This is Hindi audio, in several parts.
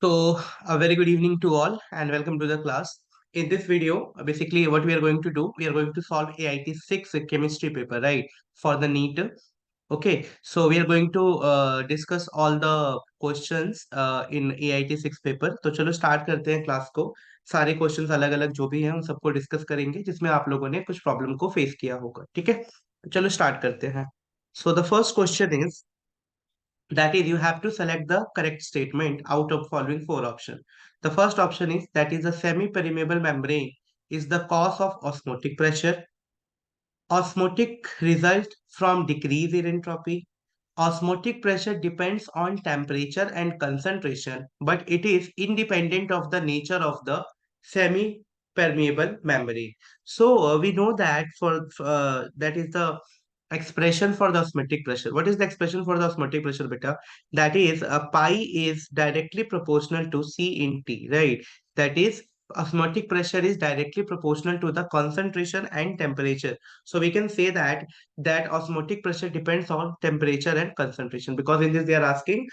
So, a very good evening to all and welcome to the class. In this video, basically what we are going to do, we are going to solve AIT 6 chemistry paper, right? For the NEET. Okay, so we are going to discuss all the questions in AIT 6 paper. तो चलो स्टार्ट करते हैं क्लास को. सारे क्वेश्चंस अलग अलग जो भी हैं उन सबको डिस्कस करेंगे जिसमें आप लोगों ने कुछ प्रॉब्लम को फेस किया होगा. ठीक है, चलो स्टार्ट करते हैं. So the first question is, that is, you have to select the correct statement out of following four options. The first option is, that is, a semi-permeable membrane is the cause of osmotic pressure. Osmotic result from decrease in entropy. Osmotic pressure depends on temperature and concentration, but it is independent of the nature of the semi-permeable membrane. So we know that for that is the expression for the osmotic pressure. What is the expression for the osmotic pressure, beta? That is, pi is directly proportional to C in T, right? That is, osmotic pressure is directly proportional to the concentration and temperature. So we can say that osmotic pressure depends on temperature and concentration, because in this they are asking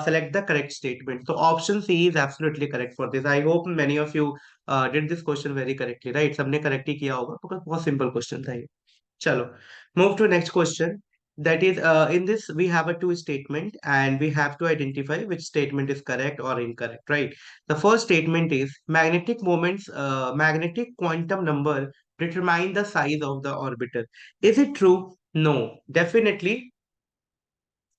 select the correct statement. So option C is absolutely correct for this. I hope many of you did this question very correctly, right? सबने correct ही किया होगा because बहुत simple question था ये. चलो, move to next question. That is, in this we have a two statement and we have to identify which statement is correct or incorrect, right? The first statement is, magnetic quantum number determine the size of the orbital. Is it true? No, definitely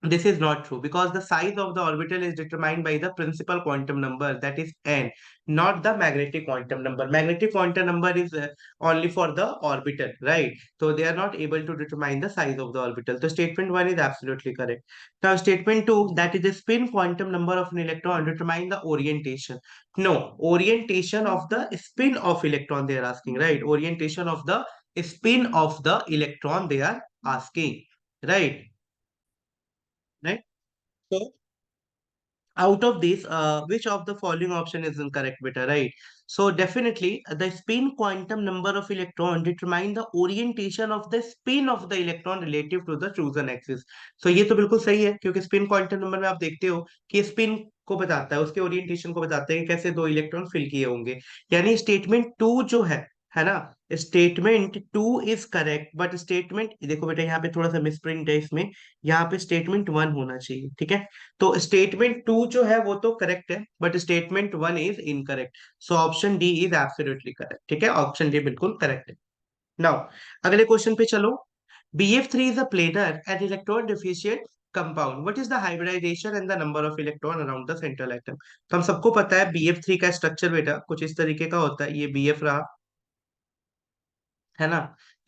this is not true, because the size of the orbital is determined by the principal quantum number, that is n, not the magnetic quantum number. Magnetic quantum number is only for the orbital, right? So they are not able to determine the size of the orbital. So statement 1 is absolutely correct. Now statement 2, that is the spin quantum number of an electron determine the orientation. No, orientation of the spin of electron they are asking, right? Orientation of the spin of the electron they are asking, right? Right. So out of this, which of the following option is incorrect, beta, right? So definitely the spin quantum number of electron determine the orientation of the spin of the electron relative to the chosen axis. So ये तो बिल्कुल सही है, क्योंकि स्पिन क्वांटम नंबर में आप देखते हो कि स्पिन को बताता है, उसके ओरिएंटेशन को बताता है कि कैसे दो इलेक्ट्रॉन फिल किए होंगे. यानी स्टेटमेंट टू जो है ना, statement two is correct, but statement, देखो बेटा यहाँ पे थोड़ा सा मिसप्रिंट है इसमें, यहाँ पे स्टेटमेंट वन होना चाहिए. ठीक है, तो स्टेटमेंट टू जो है वो तो करेक्ट है, but statement one is incorrect. So option D is absolutely correct. ठीक है, ऑप्शन डी बिल्कुल करेक्ट है. नाउ अगले क्वेश्चन पे चलो. BF3 is a planar and electron deficient compound. What is the hybridization and the number of electron around the central atom? तो हम सबको पता है BF3 का स्ट्रक्चर बेटा कुछ इस तरीके का होता है. ये BF रहा, है ना.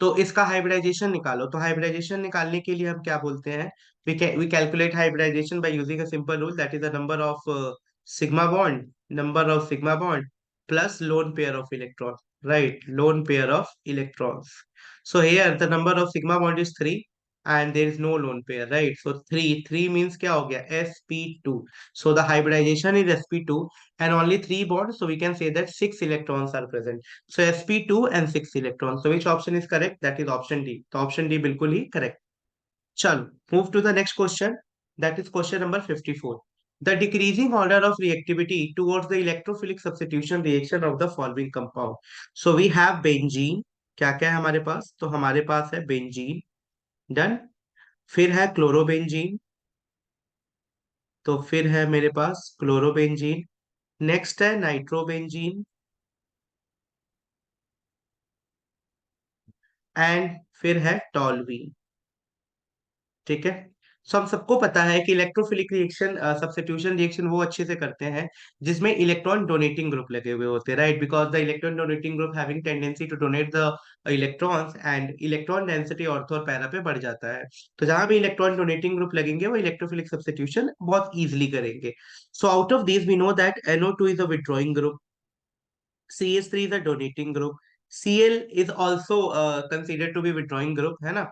तो इसका हाइब्रिडाइजेशन निकालो. तो हाइब्रिडाइजेशन निकालने के लिए हम क्या बोलते हैं? We calculate hybridisation by using a simple rule, that is the sigma bond number of sigma bond plus lone pair of electron, right? Lone pair of electrons. So here the number of sigma bond is 3 and there is no lone pair, right? So 3 means क्या हो गया? sp2. So the hybridization is sp2 and only 3 bonds, so we can say that 6 electrons are present. So sp2 and 6 electrons. So which option is correct? That is option D. तो option D बिल्कुल ही correct. चलो, move to the next question. That is question number 54. The decreasing order of reactivity towards the electrophilic substitution reaction of the following compound. So we have benzene. क्या क्या है हमारे पास? तो हमारे पास है बेंजीन. डन. फिर है क्लोरोबेंजीन. तो फिर है मेरे पास क्लोरोबेंजीन. नेक्स्ट है नाइट्रोबेंजीन. एंड फिर है टॉल्वीन. ठीक है. सो हम सबको पता है कि इलेक्ट्रोफिलिक रिएक्शन, सब्स्टिट्यूशन रिएक्शन वो अच्छे से करते हैं जिसमें इलेक्ट्रॉन डोनेटिंग ग्रुप लगे हुए होते हैं, right? Because the electron donating group having tendency to donate the electrons and electron density ortho और पैरा पे बढ़ जाता है. तो जहां भी इलेक्ट्रॉन डोनेटिंग ग्रुप लगेंगे वो इलेक्ट्रोफिलिक सब्स्टिट्यूशन बहुत इजिली करेंगे. So out of this we know that NO2 is a withdrawing group, CH3 is a donating group, Cl is also considered to be withdrawing group, है ना?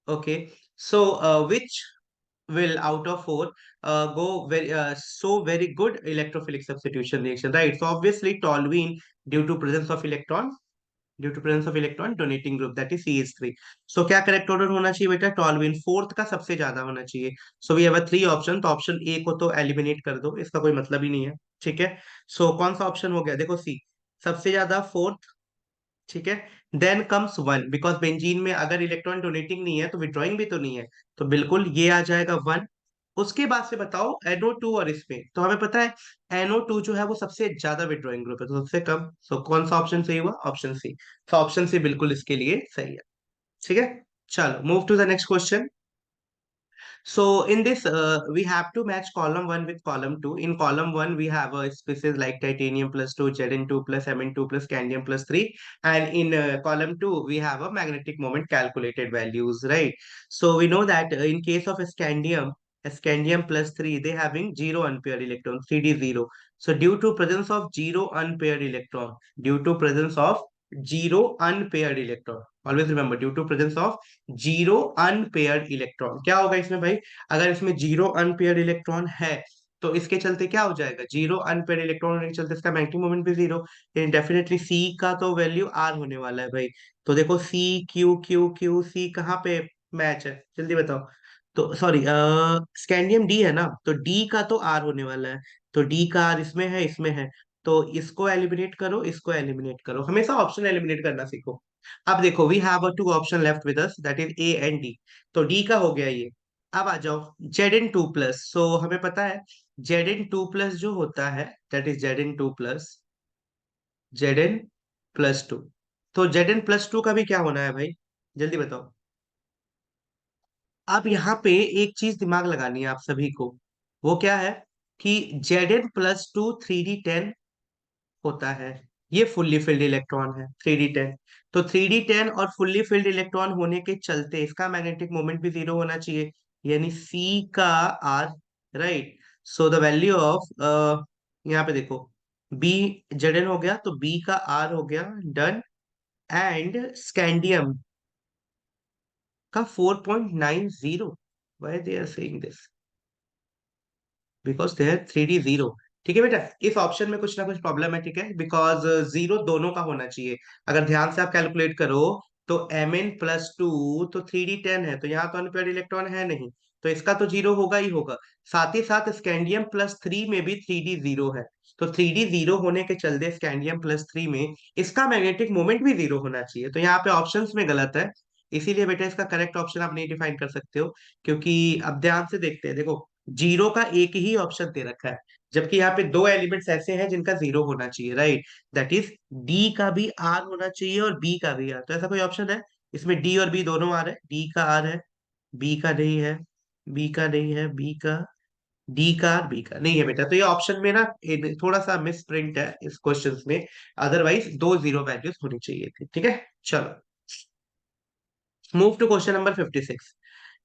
Okay, so which will out of four go very so very good electrophilic substitution reaction, right? So obviously toluene, due to presence of electron, due to presence of electron donating group that is CH3। So क्या करेक्ट ऑर्डर होना चाहिए बेटा, 12 फोर्थ का सबसे ज्यादा होना चाहिए। सो वी हैव 3 ऑप्शन, तो ऑप्शन ए को तो एलिमिनेट कर दो, इसका कोई मतलब ही नहीं है। ठीक है, सो कौन सा ऑप्शन हो गया, देखो सी, सबसे ज्यादा फोर्थ। ठीक है, then comes one, because benzene में अगर इलेक्ट्रॉन डोनेटिंग नहीं है तो विड्रॉइंग भी तो नहीं है, तो बिल्कुल ये आ जाएगा वन। उसके बाद से बताओ NO2 और इसमें, तो हमें पता है NO2 जो है वो सबसे ज्यादा विड्रॉइंग ग्रुप है, तो सबसे कम। सो कौन सा ऑप्शन सही हुआ, ऑप्शन सी। तो ऑप्शन सी बिल्कुल इसके लिए सही है। ठीक है, चलो move to the next question. So in this, we have to match column 1 with column 2. In column 1, we have a species like titanium plus 2, Zn2 plus Mn2 plus scandium plus 3. And in column 2, we have a magnetic moment calculated values, right? So we know that in case of scandium plus 3, they having 0 unpaired electron, 3d0. So due to presence of 0 unpaired electron, due to presence of 0 unpaired electron, always remember, due to presence of 0 unpaired electron, क्या होगा इसमें भाई, अगर इसमें 0 अनपेयर्ड इलेक्ट्रॉन है तो इसके चलते क्या हो जाएगा, 0 अनपेयर्ड इलेक्ट्रॉन होने के चलते इसका मैग्नेटिक मोमेंट भी 0। डेफिनेटली सी का तो वैल्यू आर होने वाला है भाई। तो देखो C Q Q Q C कहाँ पे मैच है, जल्दी बताओ। तो सॉरी, स्कैंडियम डी है ना, तो डी का तो आर होने वाला है। तो डी का आर इसमें है, इसमें है। तो इसको एलिमिनेट करो, इसको एलिमिनेट करो, हमेशा ऑप्शन एलिमिनेट करना सीखो। अब देखो we have two option left with us, that is A and D. तो डी का हो गया ये। अब आ जाओ Zn2 प्लस। सो हमें पता है Zn2 प्लस जो होता है दैट इज Zn प्लस 2। तो Zn प्लस 2 का भी क्या होना है भाई, जल्दी बताओ। अब यहाँ पे एक चीज दिमाग लगानी है आप सभी को, वो क्या है कि Zn प्लस 2 3d10 होता है। ये फुल्ली फिल्ड इलेक्ट्रॉन है 3d10। तो 3d10 और फुल्ली फिल्ड इलेक्ट्रॉन होने के चलते इसका मैग्नेटिक मोमेंट भी 0 होना चाहिए, यानी C का R, right. So the value of, यहाँ पे देखो B, Zn हो गया तो B का R हो गया, डन। एंड स्कैंडियम का 4.90, why they are saying this, because they है 3d0। ठीक है बेटा, इस ऑप्शन में कुछ ना कुछ प्रॉब्लम है, ठीक है, बिकॉज जीरो दोनों का होना चाहिए। अगर ध्यान से आप कैलकुलेट करो तो Mn प्लस 2 तो 3d10 है, तो यहाँ तो अनपेयर्ड इलेक्ट्रॉन है नहीं, तो इसका तो जीरो होगा ही होगा। साथ ही साथ स्कैंडियम प्लस 3 में भी 3d0 है। तो 3d0 होने के चलते स्कैंडियम प्लस 3 में इसका मैग्नेटिक मोमेंट भी 0 होना चाहिए, तो यहाँ पे ऑप्शंस में गलत है। इसीलिए बेटा इसका करेक्ट ऑप्शन आप नहीं डिफाइन कर सकते हो, क्योंकि अब ध्यान से देखते हैं, देखो जीरो का एक ही ऑप्शन दे रखा है, जबकि यहाँ पे दो एलिमेंट्स ऐसे हैं जिनका जीरो होना चाहिए, राइट। दैट इज डी का भी आर होना चाहिए और बी का भी आर। तो ऐसा कोई ऑप्शन है इसमें डी और बी दोनों आ रहे हैं, डी का आर है, बी का नहीं है, बी का नहीं है, बी का, डी का आर, बी का नहीं है बेटा। तो ये ऑप्शन में ना थोड़ा सा मिस प्रिंट है इस क्वेश्चन में, अदरवाइज दो जीरो वैल्यूज होनी चाहिए थी। ठीक है, चलो move to question number 56।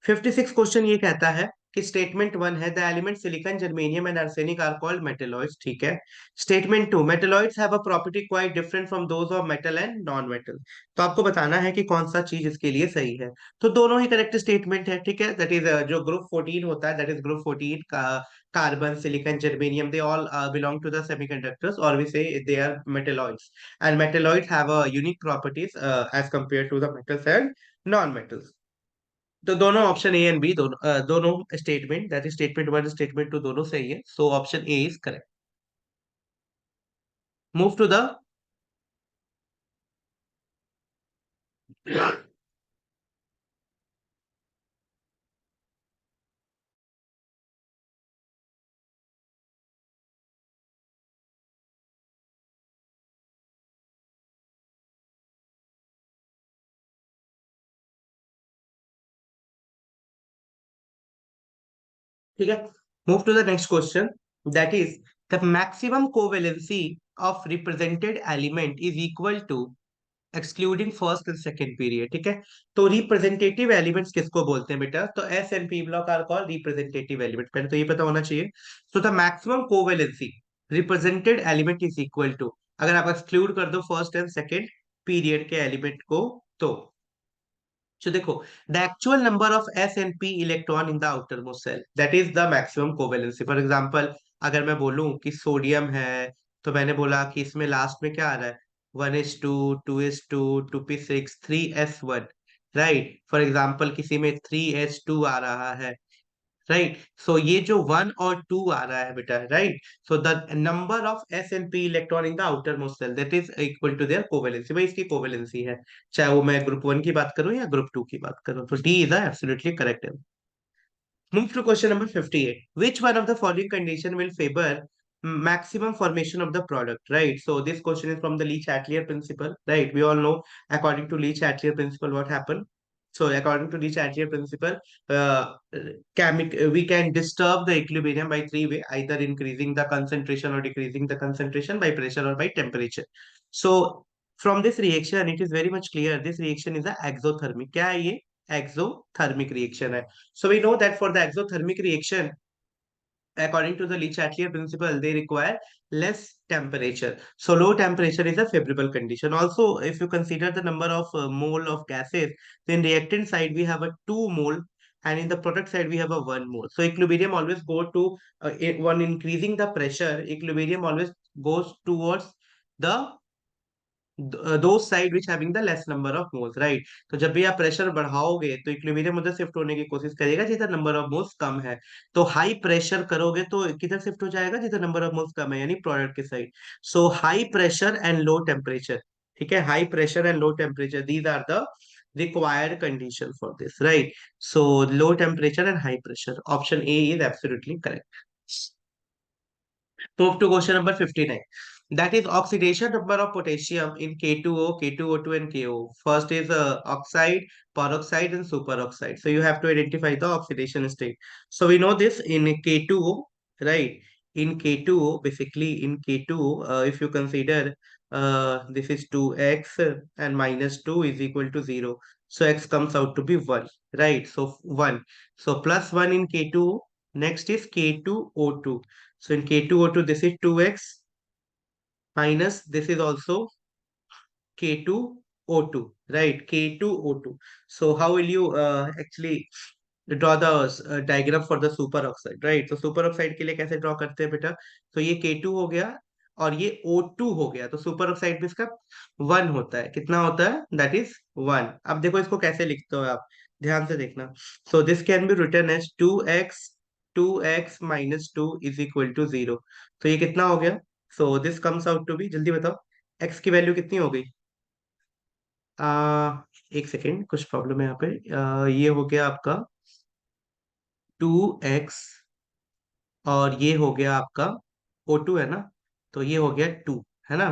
56 question ये कहता है कि स्टेटमेंट 1 है the element silicon germanium and arsenic are called metalloids, ठीक है। Statement 2, metalloids have a property quite different from those of metal and non metal. तो आपको बताना है कि कौन सा चीज इसके लिए सही है। तो दोनों ही करेक्ट स्टेटमेंट है, ठीक है। दैट इज जो ग्रुप 14 होता है, दैट इज ग्रुप 14 का carbon silicon germanium, they all belong to the semiconductors, और we say they are metalloids. And metalloids have a unique properties as compare to the metals and non metals. तो दोनों ऑप्शन ए एंड बी दोनों दोनों statement, that is statement 1 statement 2 दोनों सही है। So option A is correct. Move to the, ठीक है, move to the next question, that is the maximum covalency of represented element is equal to excluding first and second period, ठीक है। तो रिप्रेजेंटेटिव एलिमेंट्स किसको बोलते हैं बेटा, तो s and p block are called representative element, पहले तो ये पता होना चाहिए। So the maximum covalency represented element is equal to, अगर आप एक्सक्लूड कर दो फर्स्ट एंड सेकेंड पीरियड के एलिमेंट को, तो so देखो the actual number of s and p electron in the outermost shell, that is the maximum covalency. For example अगर मैं बोलूं कि सोडियम है, तो मैंने बोला कि इसमें लास्ट में क्या आ रहा है, 1s2, 2s2, 2p6, 3s1, right. For example किसी में 3s2 आ रहा है, राइट। सो ये जो 1 और 2 आ रहा है बेटा, right. So the number of s and p electron in the outermost shell that is equal to their covalency, भाई इसकी कोवेलेंसी है, चाहे वो मैं ग्रुप 1 की बात करूं या ग्रुप 2 की बात करूं। तो D is absolutely correct. Move to question number 58. Which one of the following condition will favor maximum formation of the product? Right. So this question is from the Lee-Chatelier principle. Right. We all know according to Lee-Chatelier principle what happened. So according to Lee-Chatelier principle, we can disturb the equilibrium by three way, either increasing the concentration or decreasing the concentration by pressure or by temperature. So from this reaction, it is very much clear this reaction is a exothermic. क्या है ये? Exothermic reaction है. So we know that for the exothermic reaction, according to the Le-Chatelier principle, they require less temperature. So low temperature is a favorable condition. Also, if you consider the number of mole of gases, then reactant side we have a 2 mole, and in the product side we have a 1 mole. So equilibrium always go to when increasing the pressure, equilibrium always goes towards the those side which having the less number of moles, right. तो जब भी आप प्रेशर बढ़ाओगे तो इक्विलिब्रियम उधर शिफ्ट होने की कोशिश करेगा जिधर नंबर ऑफ मोल्स कम है। तो हाई प्रेशर करोगे तो किधर शिफ्ट हो जाएगा? जिधर नंबर ऑफ मोल्स कम है, यानी प्रोडक्ट के side. So high pressure and low temperature, ठीक है, high pressure and low temperature, these are the required condition for this, right? So low temperature and high pressure, option A is absolutely correct. Move to question number 59. That is oxidation number of potassium in K2O, K2O2, and KO. First is oxide, peroxide, and superoxide. So you have to identify the oxidation state. So we know this in K2O, right? In K2O, basically in K2O, if you consider this is 2x and minus 2 is equal to 0. So x comes out to be 1, right? So 1. So plus 1 in K2O. Next is K2O2. So in K2O2, this is 2x minus this is also K2O2, right? K2O2. So how will you actually draw the diagram for the superoxide, right? तो superoxide के लिए कैसे draw करते हैं बेटा? तो ये K2 हो गया और ये O2 हो गया, तो superoxide में इसका 1 होता है। कितना होता है? That is 1. अब देखो इसको कैसे लिखते हो आप, ध्यान से देखना। So this can be written as 2x minus 2 is equal to 0. तो ये कितना हो गया? So this comes out to be, जल्दी बताओ, x की वैल्यू कितनी हो गई? एक सेकेंड, कुछ प्रॉब्लम है यहाँ पे। ये हो गया आपका 2x और ये हो गया आपका O2 है ना, तो ये हो गया 2, है ना।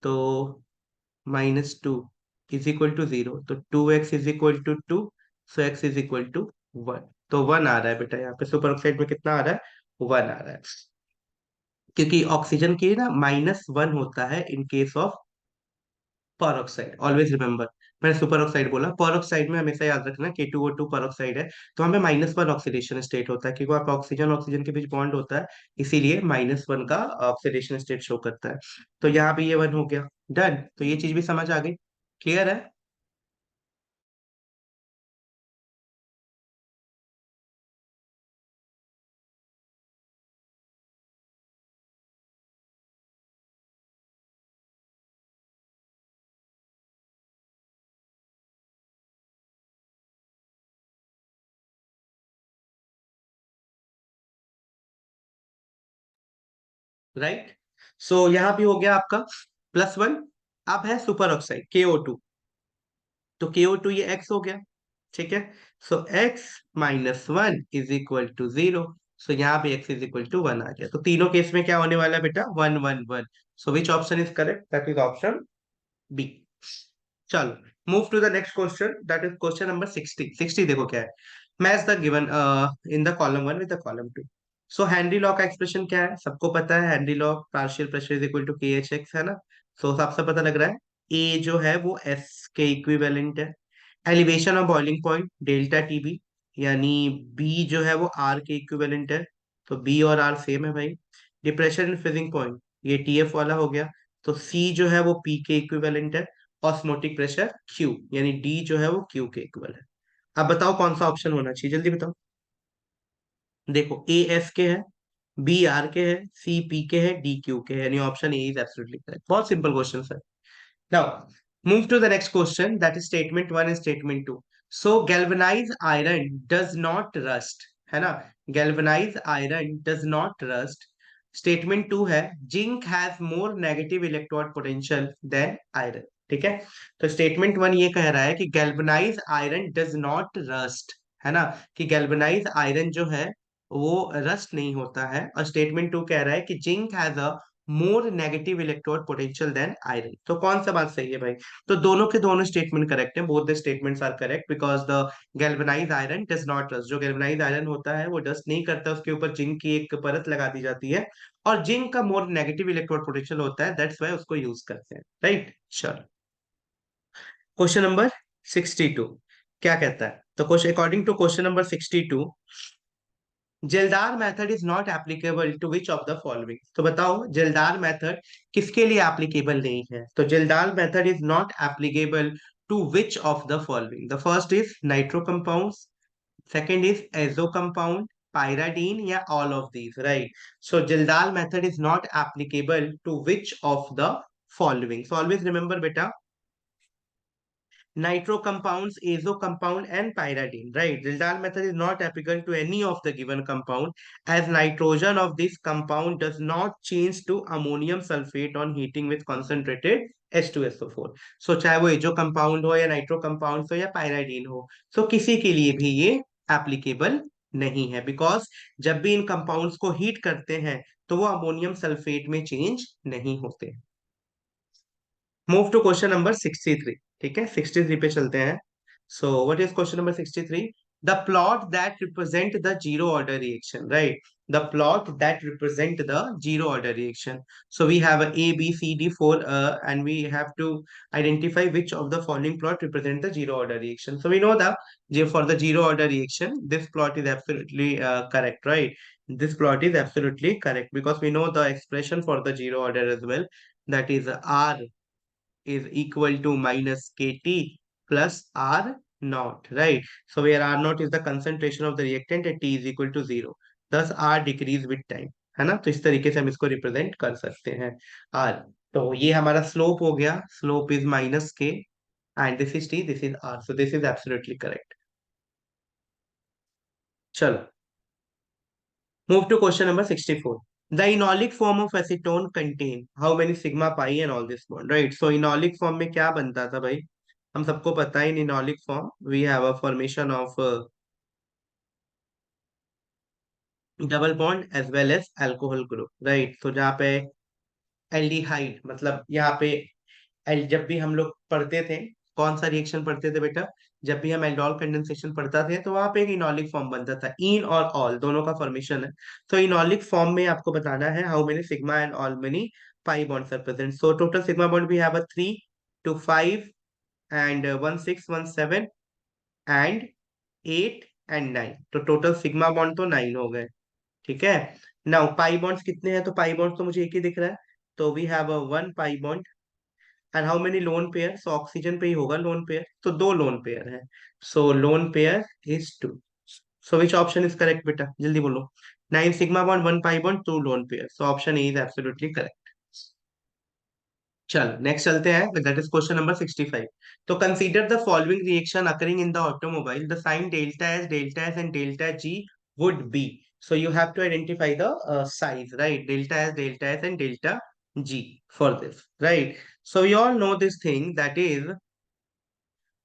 तो -2 इज इक्वल टू 0, तो 2x is equal to 2, so x is equal to 1। तो 1 आ रहा है बेटा, यहाँ पे सुपर ऑक्साइड में कितना आ रहा है? 1 आ रहा है, क्योंकि ऑक्सीजन की ना -1 होता है इन केस ऑफ पर ऑक्साइड, ऑलवेज रिमेंबर। मैंने सुपर ऑक्साइड बोला, पर ऑक्साइड में हमेशा याद रखना K2O2 पर ऑक्साइड है, तो हमें -1 ऑक्सीडेशन स्टेट होता है, क्योंकि वहाँ पे ऑक्सीजन ऑक्सीजन के बीच बॉन्ड होता है, इसीलिए -1 का ऑक्सीडेशन स्टेट शो करता है। तो यहाँ पे ये 1 हो गया, डन। तो ये चीज भी समझ आ गई, क्लियर है? राइट। सो यहाँ भी हो गया आपका +1। अब है सुपर ऑक्साइड KO2, तो KO2 ये x हो गया, ठीक है। सो x -1 इज इक्वल टू 0। सो यहाँ पे x इज इक्वल टू 1 आ गया, तो तीनों केस में क्या होने वाला है बेटा? 1 1 1। So which option is correct? That is option B. चलो, move to the next question, that is question number 60। 60 देखो क्या है, match the given in the column 1 with the column 2। So Henry law का एक्सप्रेशन क्या है? सबको पता है, Henry law partial pressure is equal to KH(x) है ना। सो सबसे पता लग रहा है ए जो है वो एस के इक्विवेलेंट है। Elevation of boiling point delta TB, यानी बी जो है वो आर के इक्विवेलेंट है, तो बी और आर सेम है भाई। डिप्रेशन इन फ्रीजिंग पॉइंट, ये टीएफ वाला हो गया, तो सी जो है वो पी के इक्विवेलेंट है। ऑस्मोटिक प्रेशर क्यू, यानी डी जो है वो क्यू के इक्वल है। अब बताओ कौन सा ऑप्शन होना चाहिए, जल्दी बताओ। देखो, ए एस के है, बी आर के है, सी पी के है, डी क्यू के है, यानी option A is absolutely correct. बहुत सिंपल क्वेश्चन है। Now, move to the next question, that is statement 1 and statement 2. So, galvanized iron does not rust, है ना? Galvanized iron does not rust. Statement 2 है zinc has more negative electrode potential than iron. ठीक है? तो स्टेटमेंट 1 ये कह रहा है कि galvanized iron does not rust, है ना? कि galvanized iron जो है वो रस्ट नहीं होता है, और स्टेटमेंट 2 कह रहा है कि zinc has a more negative electrode potential than iron. तो कौन सा बात सही है भाई? तो दोनों के दोनों स्टेटमेंट करेक्ट है, both the statements are correct, because the galvanised iron does not rust. जो गैल्वेनाइज्ड आयरन होता है वो डस्ट नहीं करता, उसके ऊपर जिंक की एक परत लगा दी जाती है, और जिंक का मोर नेगेटिव इलेक्ट्रोड पोटेंशियल होता है, दैट्स वाई उसको यूज करते हैं, राइट। चलो, क्वेश्चन नंबर 62 क्या कहता है? तो question according to question number 62, Kjeldahl method is not applicable to which of the following. तो बताओ जेलदार मेथड किसके लिए एप्लीकेबल नहीं है? तो Kjeldahl method is not applicable to which of the following? The first is nitro compound, second is azo compound, pyridine या all of these, right? So Jildal method is not applicable to which of the following? So always remember beta, nitro compounds, azo compound, and pyridine, right? Zildal method is not applicable to any of the given compound, as nitrogen of this compound does not change to ammonium sulfate on heating with concentrated H2SO4. So चाहे वो एजो कंपाउंड हो या नाइट्रो कंपाउंड हो या पायराइडीन हो, so किसी के लिए भी ये एप्लीकेबल नहीं है, बिकॉज जब भी इन कंपाउंड्स को हीट करते हैं तो वो अमोनियम सल्फेट में चेंज नहीं होते। Move to question number 63। ठीक है, 63 पे चलते हैं। So what is question number 63? The plot that represent the zero order reaction, right? The plot that represent the zero order reaction. So we have a A, B, C, D, 4, and we have to identify which of the following plot represent the zero order reaction. So we know that for the zero order reaction, this plot is absolutely correct, right? This plot is absolutely correct because we know the expression for the zero order as well. That is R is equal to minus Kt plus R naught, right? So where R naught is the concentration of the reactant and T is equal to 0. Thus R decrease with time, है ना? तो इस तरीके से हम इसको रिप्रेजेंट कर सकते हैं R। तो ये हमारा स्लोप हो गया, स्लोप इज माइनस के, and this is T, this is R, so this is absolutely correct. चलो, move to question number 64. The enolic form of acetone contain how many sigma pi and all this bond, right? So enolic form में क्या बनता था भाई? हम सबको पता है, in enolic form we have a formation of double bond as well as alcohol group, right? तो जहाँ पे एल्डिहाइड, मतलब यहाँ पे जब भी हम लोग पढ़ते थे, कौन सा रिएक्शन पढ़ते थे बेटा? जब भी हम एल्डोल कंडेंसेशन पढ़ता थे तो वहां पे एक इनॉलिक फॉर्म बनता था, इन और ऑल दोनों का फॉर्मेशन है। तो इनॉलिक फॉर्म में आपको बताना है how many sigma and all many pi bonds are present. So total sigma bond we have a 3 to 5 and 1 6 1 7 and 8 and 9। तो टोटल सिग्मा बॉन्ड तो 9 हो गए, ठीक है। नाउ पाई बॉन्ड्स कितने हैं? तो पाई बॉन्ड्स तो मुझे एक ही दिख रहा है, तो we have a 1 pi bond. And how many lone pair? So oxygen पे ही होगा लोन पेयर, तो दो लोन पेयर है, so lone pair is 2। So which option is correct बेटा, जल्दी बोलो। 9 sigma bond, 1 pi bond, 2 lone pair, so option A is absolutely correct. चलो नेक्स्ट चलते हैं, दैट इज क्वेश्चन नंबर 65। तो consider the following reaction occurring in the automobile, the sign delta S and delta G would be. So you have to identify the size, right? Delta S and delta G for this, right? So we all know this thing, that is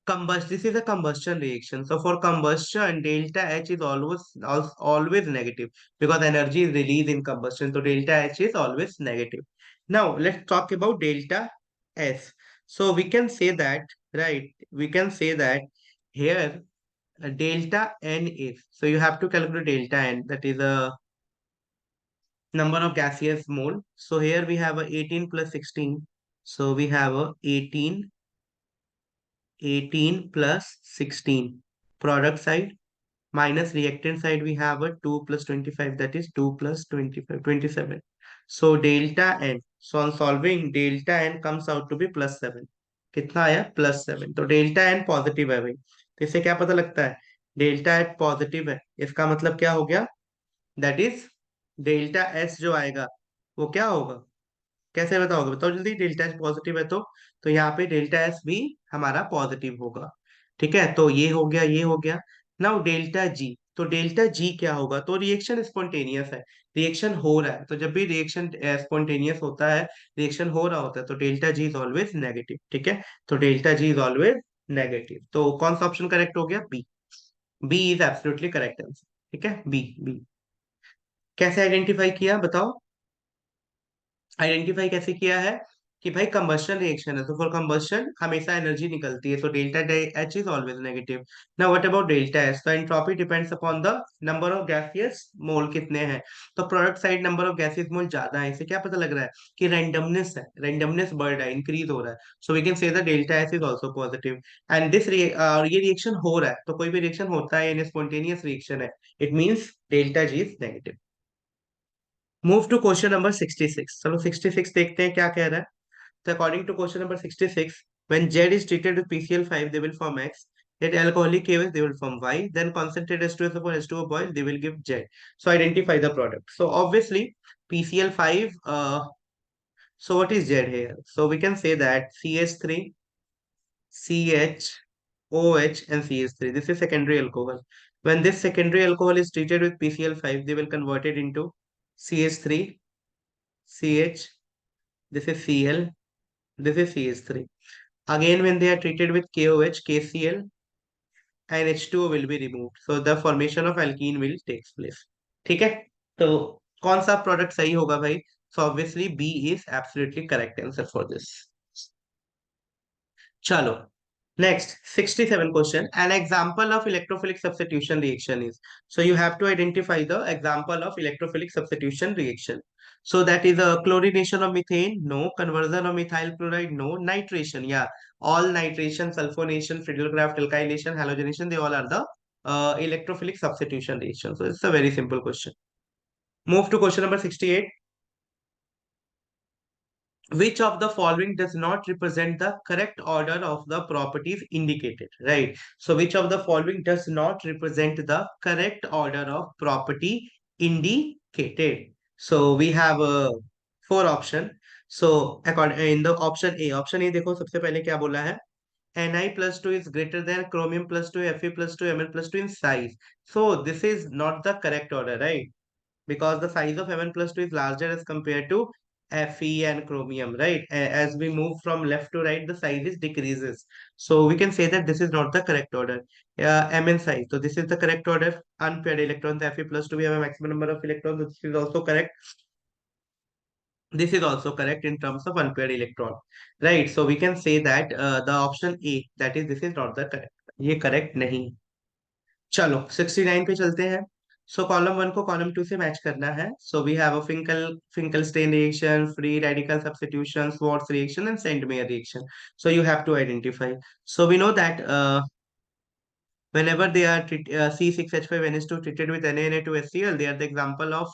combust. This is a combustion reaction. So for combustion, delta H is always negative because energy is released in combustion. So delta H is always negative. Now let's talk about delta S. So we can say that, right? We can say that here delta N is. So you have to calculate delta N. That is a number of gaseous mole. So here we have a 18 plus 16. So we have a 18 plus 16 product side, minus reactant side we have a 2 plus 25, that is 2 plus 25 27। So delta n, so on solving delta n comes out to be plus 7। कितना आया? प्लस 7। तो डेल्टा एन पॉजिटिव है भाई, तो इससे क्या पता लगता है? डेल्टा एन पॉजिटिव है, इसका मतलब क्या हो गया? दैट इज डेल्टा एस जो आएगा वो क्या होगा? कैसे बताओगे, बताओ जल्दी। डेल्टा एच पॉजिटिव है तो यहाँ पे डेल्टा एस भी हमारा पॉजिटिव होगा। ठीक है, तो ये हो गया, ये हो गया। नाउ डेल्टा जी, तो डेल्टा जी क्या होगा, तो रिएक्शन स्पॉन्टेनियस है, रिएक्शन हो रहा है, तो जब भी रिएक्शन स्पॉन्टेनियस होता है, रिएक्शन हो रहा होता है, तो delta G is always negative. ठीक है, तो delta G is always negative, तो कौन सा ऑप्शन करेक्ट हो गया, B. B is absolutely correct answer. ठीक है, बी बी। कैसे आइडेंटिफाई किया बताओ, आइडेंटिफाई कैसे किया है कि भाई कंबस्शन रिएक्शन है, तो फॉर कंबस्शन हमेशा एनर्जी निकलती है, तो delta H is always negative. Now what about delta S, तो entropy depends upon the number of gaseous mole कितने हैं, तो product side number of gaseous mole ज्यादा है, इसे क्या पता लग रहा है कि रैंडमनेस है, रैंडमनेस बढ़ रहा है, इंक्रीज हो रहा है, so we can say the delta S is also positive. And this ये रिएक्शन हो रहा है, तो कोई भी रिएक्शन होता है, इन स्पॉन्टेनियस रिएक्शन है, it means delta G is negative. Move to question number 66, चलो 66 देखते हैं क्या कह रहा है। So according to question number 66, when Z is treated with PCl5, they will form X. Yet alcoholic KOH, they will form Y. Then concentrated H2S upon H2O boil, they will give Z. So identify the product. So obviously PCl5. So what is Z here? So we can say that CH3, CHOH, and CH3. This is secondary alcohol. When this secondary alcohol is treated with PCl5, they will convert it into CH3, CH. This is Cl. This is CH3. Again, when they are treated with KOH, KCl, and H2O will be removed. So the formation of alkene will takes place. ठीक है, तो कौन सा प्रोडक्ट सही होगा भाई, so obviously B is absolutely correct answer for this. चलो next 67 question, an example of electrophilic substitution reaction is, so you have to identify the example of electrophilic substitution reaction. So that is a chlorination of methane, no. Conversion of methyl chloride, no. Nitration, yeah, all nitration, sulfonation, Friedel-Crafts, alkylation, halogenation, they all are the electrophilic substitution reaction. So it's a very simple question. Move to question number 68. Which of the following does not represent the correct order of the properties indicated, right? So which of the following does not represent the correct order of property indicated? So we have four option. So according in the option A देखो सबसे पहले क्या बोला है, Ni plus 2 is greater than chromium plus 2, Fe plus 2, Mn plus 2 in size. So this is not the correct order, right? Because the size of Mn plus 2 is larger as compared to Fe and chromium, right? As we move from left to right, the size is decreases. So we can say that this is not the correct order. Mn size. So this is the correct order. Unpaired electrons, Fe plus 2, we have a maximum number of electrons. This is also correct. This is also correct in terms of unpaired electron, right? So we can say that the option A, that is, this is not the correct. ये correct नहीं। चलो 69 पे चलते हैं। सो कॉलम वन को कॉलम टू से मैच करना है। So we have a Finkelstein reaction, free radical substitution, Swarts reaction and Sandmeyer reaction. So you have to identify. So we know that whenever they are C6H5NH2 treated with NaNa2HCl, they are the example of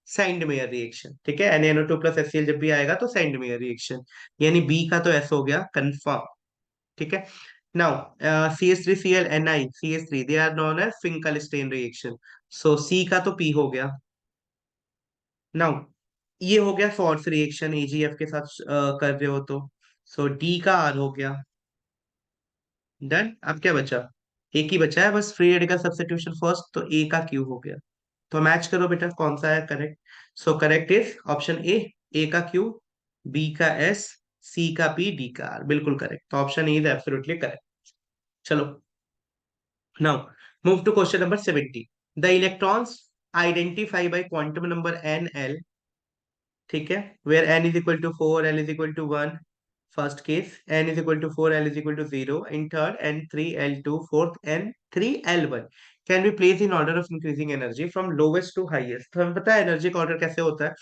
Sandmeyer reaction। ठीक है, NaNO2 plus HCl जब भी आएगा तो Sandmeyer reaction, यानी B का तो S हो गया कंफर्म। ठीक है, now CH3Cl Ni CH3, they are known as Finkelstein reaction, so C का तो P हो गया। now ये हो गया फॉर्स रिएक्शन AgF के साथ कर रहे हो तो, सो D का R हो गया। डन, अब क्या बचा, एक ही बचा है बस, फ्री रेडिकल सब्स्टिट्यूशन फर्स्ट, तो A का Q हो गया। तो मैच करो बेटा कौन सा है correct. So correct is option A का Q, B का S, C का P, D का R, बिल्कुल करेक्ट, तो option E is absolutely correct. चलो now move to question number 70. The electrons identify by quantum number NL, ठीक है, where n is equal to 4, L is equal to 1, first case, n is equal to 4, L is equal to 0, in third n3, L2, fourth n3, L1 can be placed in order of increasing energy from lowest to highest। तो हमें पता है एनर्जी का ऑर्डर कैसे होता है,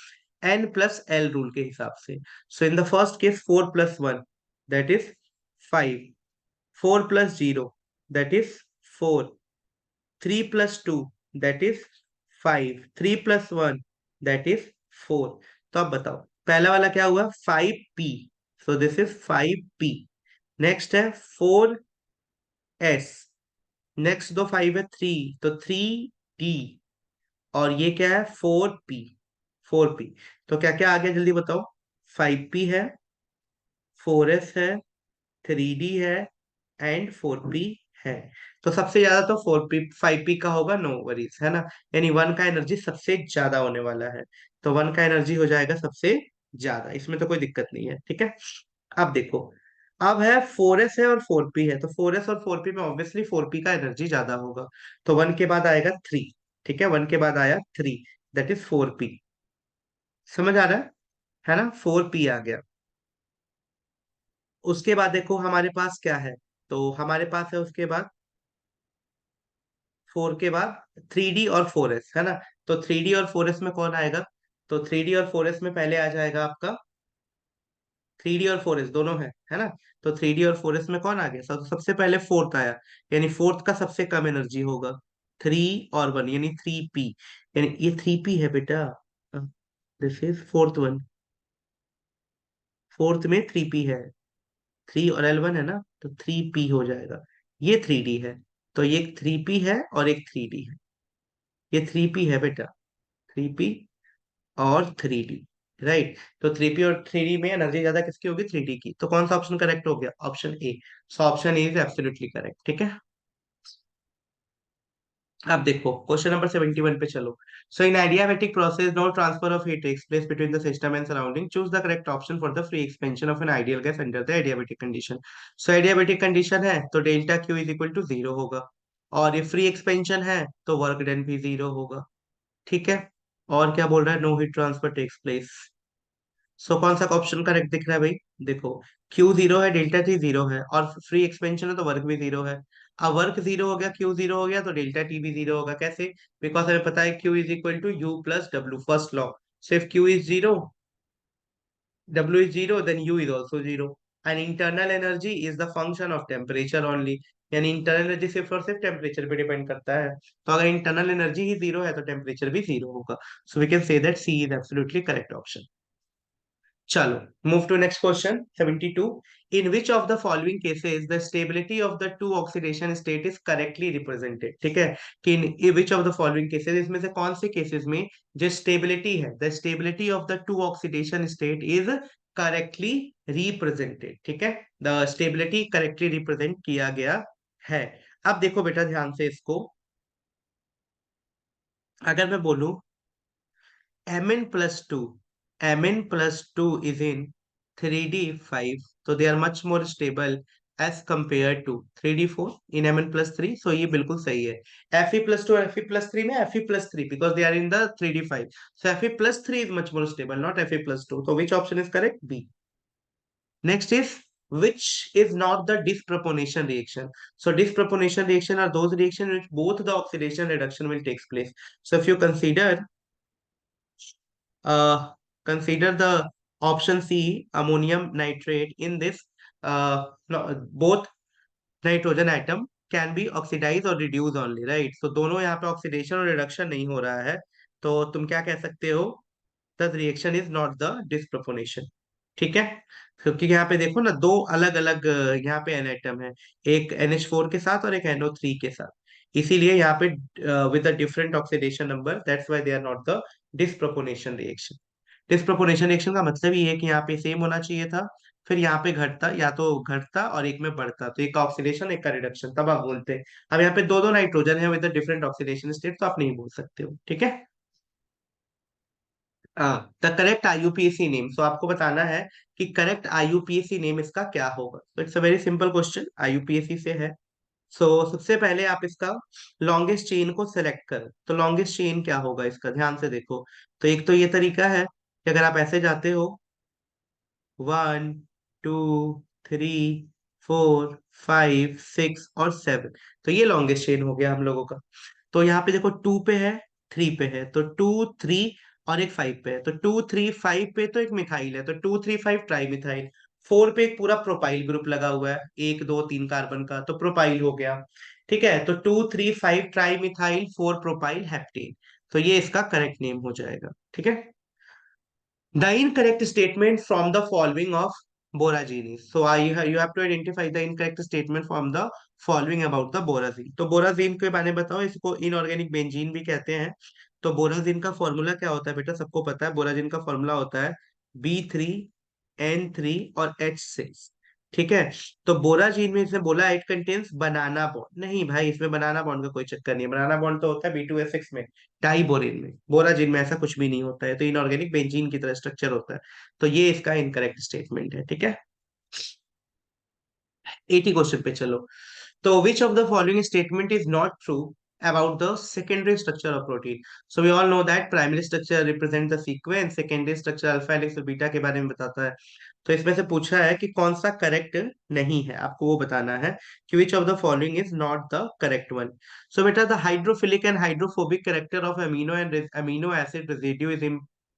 n plus L रूल के हिसाब से। So in the first case 4 plus 1, that is 5, 4 plus 0, that is 4, 3 plus 2, that is 5, 3 plus 1, that is 4। तो अब बताओ पहला वाला क्या हुआ, 5p, so this is 5p। Next है 4s, नेक्स्ट दो 5 है 3, तो 3d, और ये क्या है 4p, 4p। तो क्या क्या आ गया जल्दी बताओ, 5p है, 4s है, 3d है एंड 4p है। तो सबसे ज्यादा तो 4p 5p का होगा, नो वरीज, है ना। यानी वन का एनर्जी सबसे ज्यादा होने वाला है। तो वन का एनर्जी हो जाएगा सबसे ज्यादा, इसमें तो कोई दिक्कत नहीं है, ठीक है। अब देखो, अब है 4s है और 4p है, तो 4s और 4p में ऑब्वियसली 4p का एनर्जी ज्यादा होगा। तो वन के बाद आएगा 3, ठीक है, वन के बाद आया 3, दैट इज 4p। समझ आ रहा है ना, 4p आ गया। उसके बाद देखो हमारे पास क्या है, तो हमारे पास है उसके बाद 4 के बाद 3d और 4s, है ना। तो 3d और 4s में कौन आएगा, तो 3d और 4s में पहले आ जाएगा आपका 3d और 4s दोनों है ना। तो 3d और 4s में कौन आ गया, सबसे पहले फोर्थ आया, यानी फोर्थ का सबसे कम एनर्जी होगा। 3 और 1 यानी 3p, यानी ये 3p है बेटा। This is fourth one, fourth में 3p है, 3 और L1 है ना, तो 3p हो जाएगा। ये 3d है, तो ये 3p है और एक 3d है। ये 3p है बेटा, 3p और 3d, राइट। तो 3p और 3d में एनर्जी ज्यादा किसकी होगी, 3d की। तो कौन सा ऑप्शन करेक्ट हो गया, option A. So option A is absolutely correct, ठीक है। अब देखो क्वेश्चन नंबर 71 पे चलो। So in adiabatic process no transfer of heat takes place between the system and surrounding, choose the correct option for the free expansion of an ideal gas under the adiabatic condition. So adiabatic condition है तो delta Q is equal to 0 होगा, और ये फ्री एक्सपेंशन है तो वर्क डन भी 0 होगा, ठीक है। और क्या बोल रहा है, no heat transfer takes place. So कौन सा ऑप्शन करेक्ट दिख रहा है भाई, देखो क्यू 0 है, डेल्टा टी 0 है, और फ्री एक्सपेंशन है तो वर्क भी 0 है। अब वर्क 0 हो गया, क्यू 0 हो गया, तो डेल्टा टी भी 0 होगा। कैसे, बिकॉज हमें पता है Q is equal to U plus W, first law. सिर्फ Q is 0, W is 0, then U is also 0। And internal energy is the function of temperature only, यानी इंटरनल एनर्जी सिर्फ और सिर्फ टेम्परेचर पे डिपेंड करता है। तो अगर इंटरनल एनर्जी ही 0 है तो टेम्परेचर भी 0 होगा। So we can say that C is absolutely correct option. चलो, move to next question 72। In which of the following cases the stability of the two oxidation state is correctly represented, ठीक है। कि in which of the following cases, इसमें से कौन से केसेस में जो स्टेबिलिटी है, the stability of the two oxidation state is correctly represented, ठीक है। द स्टेबिलिटी करेक्टली रिप्रेजेंट किया गया है। अब देखो बेटा ध्यान से इसको, अगर मैं बोलूं mn plus 2 is in 3d5, so they are much more stable as compared to 3d4 in mn+3, so ये बिल्कुल सही है। Fe+2 और Fe+3 में Fe+3 because they are in the 3d5, so Fe+3 is much more stable, not Fe+2, so which option is correct, B. Next is, which is not the disproportionation reaction. So disproportionation reaction are those reactions in which both the oxidation reduction will takes place. So if you uh, consider the option C, ammonium nitrate. In this, no, both nitrogen atom can be oxidise और रिड्यूस ओनली, राइट। तो दोनों यहाँ पे ऑक्सीडेशन और रिडक्शन नहीं हो रहा है, तो तुम क्या कह सकते हो, the reaction is not the disproportionation, ठीक है। क्योंकि यहाँ पे देखो ना, दो अलग अलग यहाँ पे एन एटम है, एक NH4 के साथ और एक NO3 के साथ, इसीलिए यहाँ पे with a different oxidation number, that's why they are not the disproportionation reaction. Disproportionation reaction का मतलब ये है कि यहाँ पे सेम होना चाहिए था, फिर यहाँ पे घटता, या तो घटता और एक में बढ़ता, तो एक का ऑक्सीडेशन एक का रिडक्शन, तब आप बोलते हैं। अब यहाँ पे दो दो नाइट्रोजन है विद डिफरेंट ऑक्सीडेशन स्टेट, तो आप नहीं बोल सकते हो, ठीक है। द करेक्ट IUPAC नेम, सो आपको बताना है कि करेक्ट IUPAC नेम इसका क्या होगा। तो it's a very simple question, IUPAC से है। सो सबसे पहले आप इसका लॉन्गेस्ट चेन को सेलेक्ट करो, तो लॉन्गेस्ट चेन क्या होगा इसका, ध्यान से देखो। तो एक तो ये तरीका है कि अगर आप ऐसे जाते हो 1 2 3 4 5 6 और 7, तो ये लॉन्गेस्ट चेन हो गया हम लोगों का। तो यहाँ पे देखो 2 पे है, 3 पे है, तो 2 3 और एक 5 पे है, तो 2 3 5 पे तो एक मिथाइल है, तो 2 3 5 ट्राई मिथाइल। 4 पे एक पूरा प्रोपाइल ग्रुप लगा हुआ है, 1 2 3 कार्बन का, तो प्रोपाइल हो गया, ठीक है। तो 2 3 5 ट्राई मिथाइल 4 प्रोपाइल हेप्टेन, तो ये इसका करेक्ट नेम हो जाएगा, ठीक है। The incorrect statement from the following of boragine. So you have to identify the incorrect statement from the following about the borazine. तो बोराजीन के बारे में बताओ, इसको इनऑर्गेनिक बेंजीन भी कहते हैं। तो बोराजीन का फॉर्मूला क्या होता है बेटा, सबको पता है, बोराजीन का फॉर्मूला होता है N3 और H6। ठीक है। तो बोराजीन में इसने बोला इट कंटेन्स बनाना बॉन्ड, नहीं भाई इसमें बनाना बॉन्ड का कोई चक्कर नहीं है। बनाना बॉन्ड तो होता है B2S6 में, डाई बोरेन में। बोराजीन में ऐसा कुछ भी नहीं होता है, तो इनऑर्गेनिक बेंजीन की तरह स्ट्रक्चर होता है। तो ये इसका इनकरेक्ट स्टेटमेंट है। ठीक है। 80 क्वेश्चन पे चलो। तो which of the following statement is not true about the secondary structure of protein? So we all know that primary structure represent the sequence, secondary structure alpha helix और बीटा के बारे में बताता है। तो इसमें से पूछा है कि कौन सा करेक्ट नहीं है, आपको वो बताना है कि which of the following is not the correct one. So बेटा the hydrophilic and hydrophobic character of amino acid residue is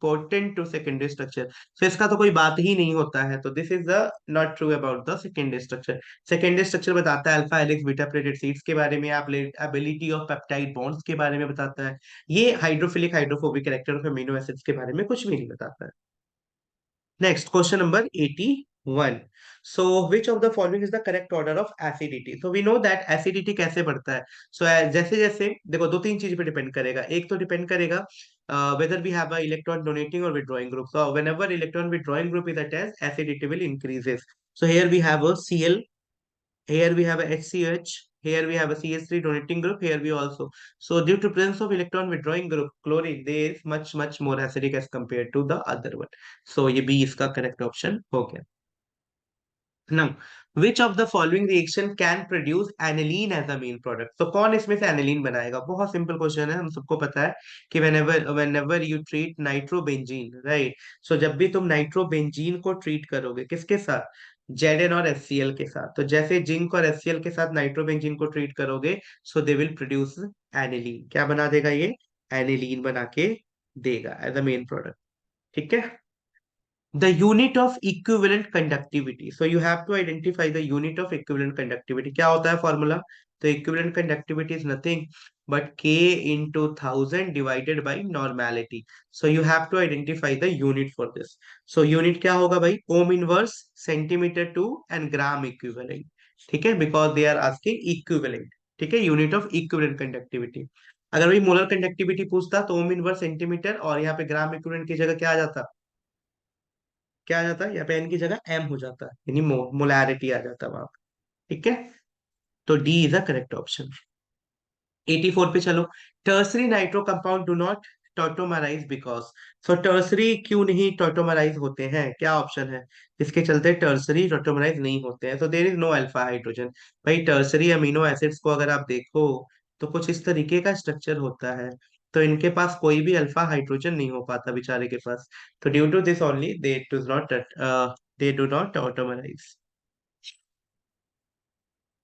important to secondary structure. So इसका तो कोई बात ही नहीं होता है, तो this is the not true about the secondary structure. Secondary structure बताता है alpha helix beta pleated seeds के बारे में, एबिलिटी ऑफ पेप्टाइड बॉन्ड्स के बारे में बताता है। ये hydrophilic hydrophobic character of amino acids के बारे में कुछ भी नहीं बताता है। Next question number 81। So which of the following is the correct order of acidity? So we know that acidity कैसे बढ़ता है। सो जैसे जैसे देखो, दो तीन चीज पे डिपेंड करेगा। एक तो डिपेंड करेगा whether we have a electron donating or withdrawing group. So whenever electron withdrawing group is attached, acidity will increases. So here we have a Cl, here we have a HCH, here we have a CH3 donating group, here we also. So due to presence of electron withdrawing group chlorine, there is much more acidic as compared to the other one. So ये B इसका correct option हो गया। Now, which of the following reaction can produce aniline as a main product? तो कौन इसमें से aniline बनाएगा? बहुत सिंपल क्वेश्चन है, हम सबको पता है कि whenever you treat nitrobenzene, right? So जब भी तुम नाइट्रोबेंजीन को ट्रीट करोगे किसके साथ? Zn और HCl के साथ। तो जैसे जिंक और HCl के साथ नाइट्रोबेंजीन को ट्रीट करोगे, so they will produce aniline। क्या बना देगा ये? aniline बना के देगा एज अ मेन प्रोडक्ट। ठीक है। The unit of equivalent conductivity. So you have to identify the unit of equivalent conductivity. क्या होता है फॉर्मूला? तो equivalent conductivity is nothing but K into 1000 divided by normality. So you have to identify the unit for this. So unit क्या होगा भाई? Ohm inverse, centimeter to and gram equivalent. ठीक है, because they are asking equivalent. ठीक है, unit of equivalent conductivity. अगर भाई मोलर कंडक्टिविटी पूछता तो ओम इनवर्स सेंटीमीटर और यहाँ पे ग्राम इक्विवेलेंट की जगह क्या आ जाता? क्या आ जाता है? यहाँ पे एन की जगह एम हो जाता है, यानी मोलैरिटी आ जाता है वहां पे। ठीक है। तो D is a correct option. 84 पे चलो। Tertiary nitro compound do not tautomerize because. So tertiary क्यों नहीं टॉटोमराइज होते हैं? क्या ऑप्शन है जिसके चलते टर्सरी टॉटोमराइज नहीं होते हैं? तो there is no alpha hydrogen. भाई टर्सरी अमीनो एसिड्स को अगर आप देखो तो कुछ इस तरीके का स्ट्रक्चर होता है, तो इनके पास कोई भी अल्फा हाइड्रोजन नहीं हो पाता बेचारे के पास। तो due to this only they do not tautomerize.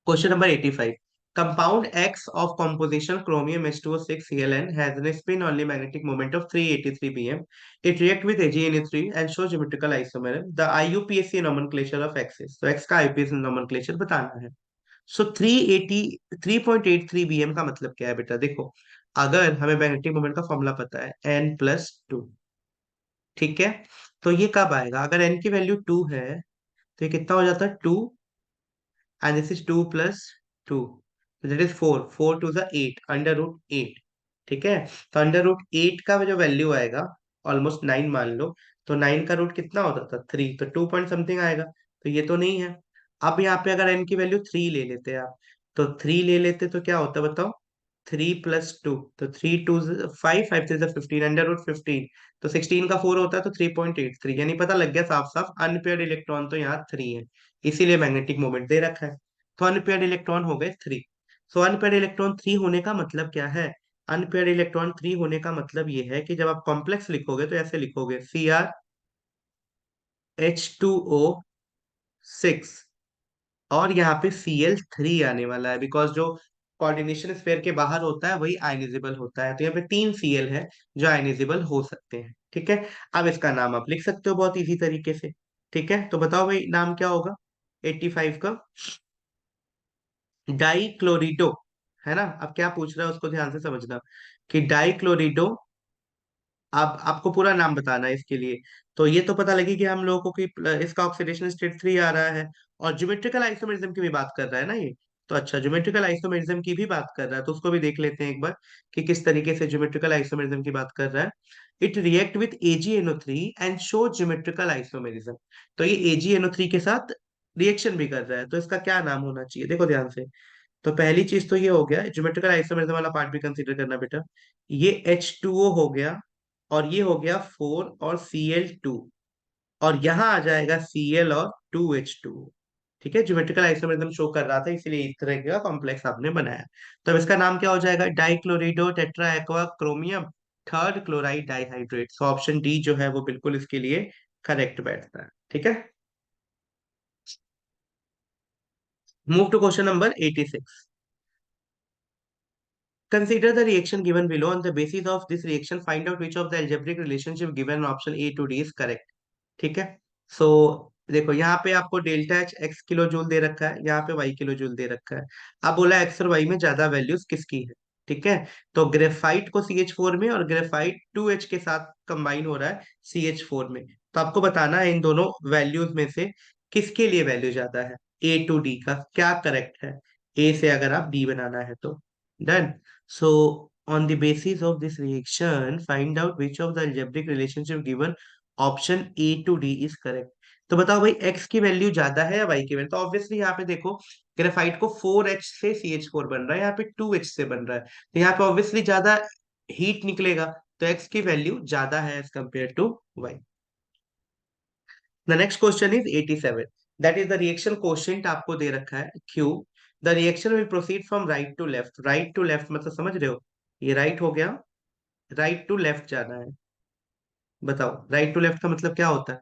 Question number 85. Compound X of composition chromium H2O6 Cln has a spin only magnetic moment of 383 bm. It reacts with AgNA3 and shows geometrical isomerism. The IUPAC nomenclature of X is. So X का IUPAC nomenclature बताना है। So 380 3.83 bm का मतलब क्या है बेटा? देखो, अगर हमें मैग्नेटिक मोमेंट का फॉर्मूला पता है n+2, ठीक है, तो ये कब आएगा? अगर n की वैल्यू 2 है तो ये कितना हो जाता है? 2, and this is 2 plus 2, so that is 4, 4 to the 8, under root 8। ठीक है। तो अंडर रूट 8 का जो वैल्यू आएगा, ऑलमोस्ट 9 मान लो, तो 9 का रूट कितना होता था? 3, तो 2 पॉइंट समथिंग आएगा। तो ये तो नहीं है। अब यहाँ पे अगर n की वैल्यू 3 ले लेते आप, तो 3 ले लेते तो क्या होता बताओ? 3+2, तो 3 2 5, 5 3 15, अंडर रूट 15, तो 16 का 4 होता है तो 3.83, यानी पता लग गया साफ साफ अनपेयर्ड इलेक्ट्रॉन तो यहाँ 3 है, इसीलिए मैग्नेटिक मोमेंट दे रखा है। तो अनपेयर्ड इलेक्ट्रॉन हो गए 3। सो अनपेयर्ड इलेक्ट्रॉन 3 होने का मतलब क्या है? अनपेयर्ड इलेक्ट्रॉन 3 होने का मतलब ये है कि जब आप कॉम्प्लेक्स लिखोगे तो ऐसे लिखोगे CrH2O6 और यहाँ पे Cl3 आने वाला है, बिकॉज जो कोऑर्डिनेशन स्फीयर के बाहर होता है वही आयनिजेबल होता है। तो यहाँ पे 3 Cl है जो आयनिजेबल हो सकते हैं। ठीक है। अब इसका नाम आप लिख सकते हो बहुत इजी तरीके से। ठीक है, तो बताओ भाई नाम क्या होगा 85 का? डाइक्लोरिडो, है ना। अब क्या पूछ रहा है उसको ध्यान से समझना कि डाइक्लोरिडो। अब आपको पूरा नाम बताना है इसके लिए। तो ये तो पता लगी कि हम लोगों को कि इसका ऑक्सीडेशन स्टेट 3 आ रहा है और ज्योमेट्रिकल आइसोमेरिज्म की भी बात कर रहा है ना ये। तो अच्छा, ज्योमेट्रिकल आइसोमेरिज्म की भी बात कर रहा है, तो उसको भी देख लेते हैं एक बार कि किस तरीके से ज्योमेट्रिकल आइसोमेरिज्म की बात कर रहा है। It react with AgNO3 and show geometrical isomerism. तो ये AgNO3 के साथ रिएक्शन भी कर रहा है, तो इसका क्या नाम होना चाहिए, देखो ध्यान से। तो पहली चीज तो ये हो गया, ज्योमेट्रिकल आइसोमेरिज्म वाला पार्ट भी कंसीडर करना बेटा। ये H2O हो गया, और ये हो गया 4 और Cl2, और यहाँ आ जाएगा Cl और 2H2। ठीक है, ज्योमेट्रिकल आइसोमेरिज्म शो कर रहा था, इसीलिए इस तरह का कॉम्प्लेक्स आपने बनाया। तो अब इसका नाम क्या हो जाएगा, डाइक्लोरिडो tetra aqua chromium third chloride dihydrate. So option D जो है वो बिल्कुल इसके लिए करेक्ट बैठता है। ठीक है, move to question number 86। Consider the reaction given below. On the basis of this reaction, find out which of the algebraic relationship given option A to D is correct. ठीक है, सो देखो यहाँ पे आपको delta H X kilo joule दे रखा है, यहाँ पे वाई किलो जूल दे रखा है। अब बोला एक्स और वाई में ज्यादा वैल्यूज किसकी है। ठीक है, तो ग्रेफाइट को CH4 में, और ग्रेफाइट 2H के साथ कंबाइन हो रहा है CH4 में। तो आपको बताना है इन दोनों वैल्यूज में से किसके लिए वैल्यू ज्यादा है, A टू D का क्या करेक्ट है। ए से अगर आप डी बनाना है तो done. So on the basis of this reaction, find out which of the algebraic relationship given option A to D is correct. तो बताओ भाई, एक्स की वैल्यू ज्यादा है या वाई की वैल्यू। तो ऑब्वियसली यहाँ पे देखो, ग्रेफाइट को 4H से CH4 बन रहा है, यहाँ पे 2H से बन रहा है, तो यहाँ पे ऑब्वियसली ज्यादा हीट निकलेगा। तो एक्स की वैल्यू ज्यादा है as compare to Y. The next question is 87, that is the reaction quotient आपको दे रखा है Q। The reaction will proceed from right to left. Right to left मतलब समझ रहे हो, ये राइट हो गया, राइट टू लेफ्ट जाना है। बताओ राइट टू लेफ्ट का मतलब क्या होता है,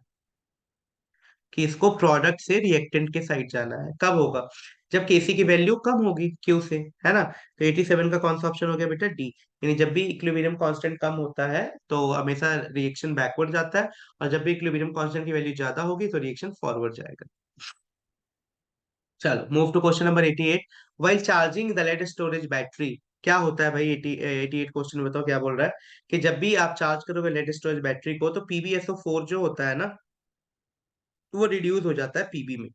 कि इसको प्रोडक्ट से रिएक्टेंट के साइड जाना है। कब होगा, जब केसी की वैल्यू कम होगी क्यू से, है ना। तो 87 का कौन सा ऑप्शन हो गया बेटा, डी। यानी जब भी इक्विलिब्रियम कांस्टेंट कम होता है तो हमेशा रिएक्शन बैकवर्ड जाता है, और जब भी इक्विलिब्रियम कांस्टेंट की वैल्यू ज्यादा होगी तो रिएक्शन फॉरवर्ड जाएगा। चलो move to question number 88। While charging the lead storage battery, क्या होता है भाई, 88 क्वेश्चन में बताओ क्या बोल रहा है, कि जब भी आप चार्ज करोगे लेड स्टोरेज बैटरी को, तो PbSO4 जो होता है ना, वो रिड्यूस हो जाता है Pb में।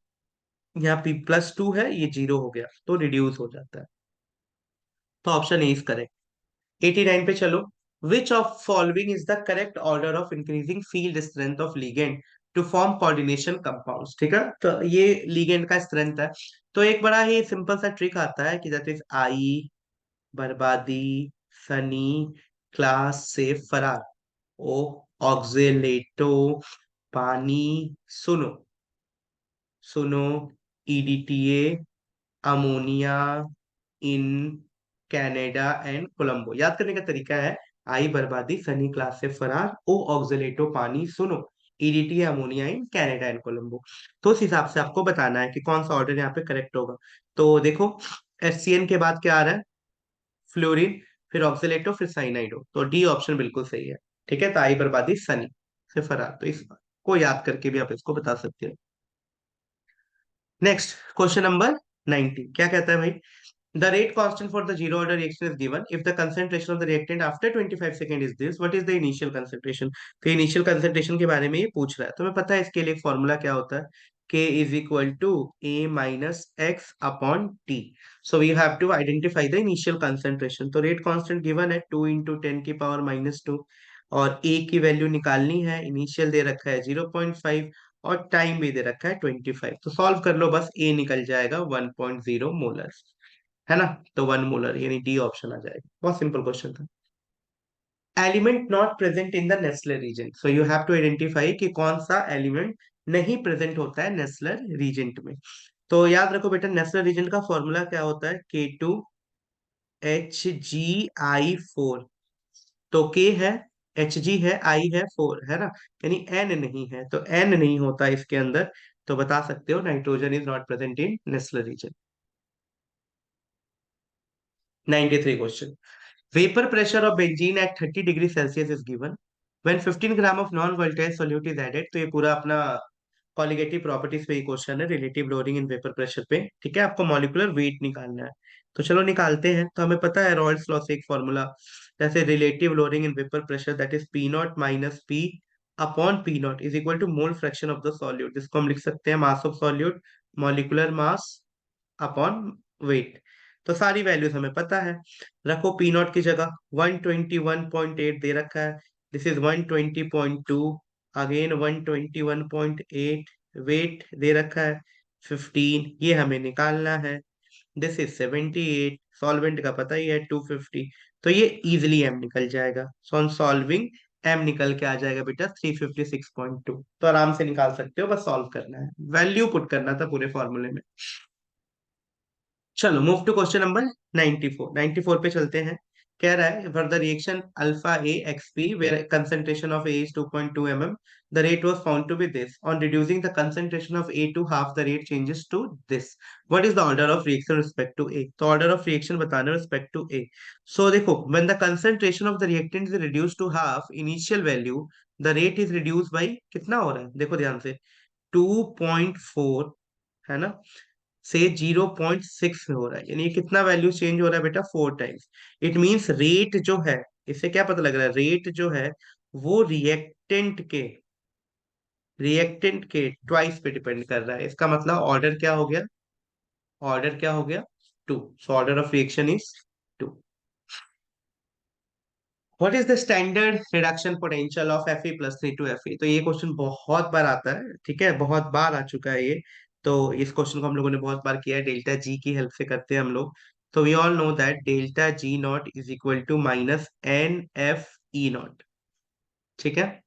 यहाँ P+2 है, ये जीरो हो गया, तो रिड्यूस हो जाता है। तो ऑप्शन ए इज करेक्ट। 89 पे चलो। Which of following is the correct order of increasing field strength of ligand to form coordination compounds. ठीक है, तो ये लिगेंड का स्ट्रेंथ है। तो एक बड़ा ही सिंपल सा ट्रिक आता है कि दैट इज आई, बर्बादी, सनी, क्लास से फरार, ओ, ऑक्जेलेटो, पानी, सुनो, सुनो, EDTA, ammonia, in, Canada and Colombo. याद करने का तरीका है, आई बर्बादी, सनी क्लास से फरार, ओ ऑक्सलेटो पानी सुनो, EDTA ammonia, in Canada and Colombo. तो उस हिसाब से आपको बताना है कि कौन सा ऑर्डर यहाँ पे करेक्ट होगा। तो देखो, HCN के बाद क्या आ रहा है, फ्लोरीन, फिर ऑक्सलेटो, फिर साइनाइडो, तो डी ऑप्शन बिल्कुल सही है। ठीक है, तो आई बर्बादी सनी से फरार, तो इसको याद करके भी आप इसको बता सकते हो। नेक्स्ट क्वेश्चन नंबर 90 क्या कहता है भाई, the rate constant for the zero order reaction is given if the concentration of the reactant after 25 second is this, what is the initial concentration। तो initial concentration के बारे में ये पूछ रहा है, तो हमें पता है इसके लिए फॉर्मूला क्या होता है, K is equal to A minus X upon T। So we have to identify the initial concentration। तो rate constant given है 2 into 10 की पावर -2, और A की वैल्यू निकालनी है, इनिशियल दे रखा है 0.5, और टाइम भी दे रखा है 25। तो सॉल्व कर लो बस, A निकल जाएगा 1.0 मोलर, है ना। तो 1 मोलर यानी डी ऑप्शन आ जाएगा, बहुत सिंपल क्वेश्चन था। Element not present in the Nessler reagent, so you have to identify कि कौन सा एलिमेंट नहीं प्रेजेंट होता है नेस्लर रीजेंट में। तो याद रखो बेटा, नेस्लर रीजेंट का फॉर्मूला क्या होता है, K2HgI4। तो K है, Hg है, I है, 4 है ना, यानी N नहीं है, तो N नहीं होता इसके अंदर। तो बता सकते हो nitrogen is not present in Nessler reagent. 93 question. Vapor pressure of benzene at 30 degree Celsius is given when 15 gram of non-volatile solute is added। तो ये पूरा अपना कॉलिगेटिव प्रॉपर्टीज पे ही क्वेश्चन है, relative lowering in vapour pressure पे। ठीक है, आपको मॉलिक्यूलर वेट निकालना है, तो चलो निकालते हैं। तो हमें पता है रॉयल्स लॉ से एक फॉर्मूला, जैसे relative lowering in vapour pressure that is P0 minus P upon P0 is equal to mole fraction of the solute, जिसको हम लिख सकते हैं mass of solute, molecular mass upon weight. तो सारी वैल्यूज हमें पता है। रखो पी नॉट की जगह 121.8 दे रखा है। This is 120.2, again 121.8। वेट दे रखा है 15, ये हमें निकालना है। दिस इज 78, सॉल्वेंट का पता ही है 250। तो ये इजिली एम निकल जाएगा। सो ऑन सॉल्विंग एम निकल के आ जाएगा बेटा 356.2। तो आराम से निकाल सकते हो, बस सॉल्व करना है, वैल्यू पुट करना था पूरे फॉर्मूले में। चलो मूव टू क्वेश्चन नंबर 94। 94 पे चलते हैं। कह रहा है for the reaction alpha A X P where concentration of A is 2.2 mm, the rate was found to be this. On reducing the concentration of A to half the rate changes to this. What is the order of reaction respect to A? तो ऑर्डर ऑफ रिएक्शन बताना रिस्पेक्ट टू ए। सो देखो, when the concentration of the reactant is reduced to half initial value, the rate is reduce by कितना हो रहा है, देखो ध्यान से, 2.4, है ना, से 0.6 में हो रहा है। यानी ये कितना वैल्यू चेंज हो रहा है बेटा, 4 टाइम्स। इट मींस रेट जो है, इससे क्या पता लग रहा है, रेट जो है वो रिएक्टेंट के ट्वाइस पे डिपेंड कर रहा है। इसका मतलब ऑर्डर क्या हो गया, ऑर्डर क्या हो गया, 2। So order of reaction is 2। What is the standard reduction potential of Fe plus 3 to Fe? तो ये क्वेश्चन बहुत बार आता है, ठीक है, बहुत बार आ चुका है ये। तो इस क्वेश्चन को हम लोगों ने बहुत बार किया है, डेल्टा जी की हेल्प से करते हैं हम लोग। तो we all know that delta G naught is equal to minus n F E naught. ठीक है,